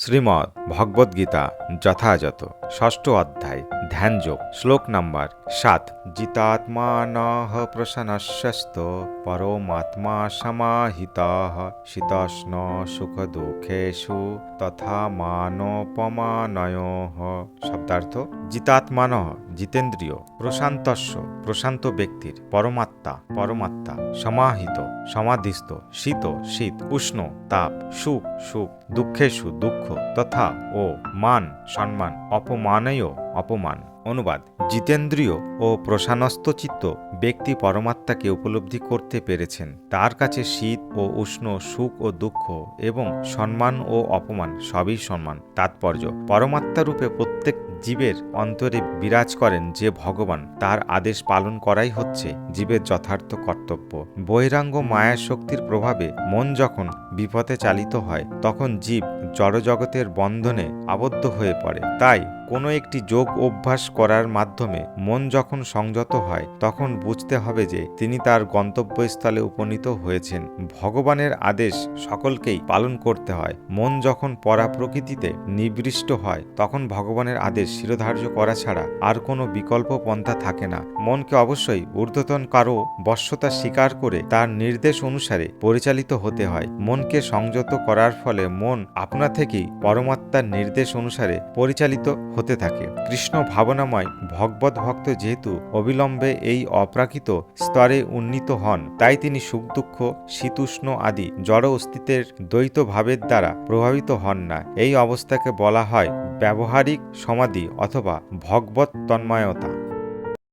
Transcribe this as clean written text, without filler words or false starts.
শ্রীমদ্ ভগবদ্গীতা যথাযথ ষষ্ঠ অধ্যায় ধ্যানযোগ শ্লোক নাম্বার ৭ জিতাত্মানঃ প্রসন্নস্যস্ত পরমাত্মা সমাহিতঃ শীতোষ্ণ সুখ দুঃখেষু তথা মানোপমানয়োঃ। শব্দার্থ: জিতাত্মানঃ জিতেন্দ্রিয়, প্রশান্তস্য প্রশান্ত ব্যক্তির, পরমাত্মা সমাহিত সমাধিস্থ, শীত উষ্ণ তাপ, সুখ দুঃখেষু দুঃখ, তথা ও মান সম্মান, অপমানয় অপমান। অনুবাদ: জিতেন্দ্রিয় ও প্রশান্তচিত্ত ব্যক্তি পরমাত্মাকে উপলব্ধি করতে পেরেছেন। তার কাছে শীত ও উষ্ণ, সুখ ও দুঃখ এবং সম্মান ও অপমান সবই সম্মান। তাৎপর্য: পরমাত্মারূপে প্রত্যেক জীবের অন্তরে বিরাজ করেন যে ভগবান, তার আদেশ পালন করাই হচ্ছে জীবের যথার্থ কর্তব্য। বহিরাঙ্গ মায়া শক্তির প্রভাবে মন যখন বিপথে চালিত হয়, তখন জীব জড়জগতের বন্ধনে আবদ্ধ হয়ে পড়ে। তাই কোনো একটি যোগ অভ্যাস করার মাধ্যমে মন যখন সংযত হয়, তখন বুঝতে হবে যে তিনি তার গন্তব্যস্থলে উপনীত হয়েছেন। ভগবানের আদেশ সকলকেই পালন করতে হয়। মন যখন পরাপ্রকৃতিতে নিবিষ্ট হয়, তখন ভগবানের আদেশ শিরোধার্য করা ছাড়া আর কোনো বিকল্প পন্থা থাকে না। মনকে অবশ্যই ঊর্ধ্বতন কারো বশ্যতা স্বীকার করে তার নির্দেশ অনুসারে পরিচালিত হতে হয়। মনকে সংযত করার ফলে মন আপনা থেকেই পরমাত্মার নির্দেশ অনুসারে পরিচালিত হতে থাকে। কৃষ্ণ ভাবনাময় ভগবত ভক্ত যেহেতু অবিলম্বে এই অপ্রাকৃত স্তরে উন্নীত হন, তাই তিনি সুখ দুঃখ, শীতুষ্ণ আদি জড় অস্তিত্বের দ্বৈত ভাবের দ্বারা প্রভাবিত হন না। এই অবস্থাকে বলা হয় ব্যবহারিক সমাধি অথবা ভগবত তন্ময়তা।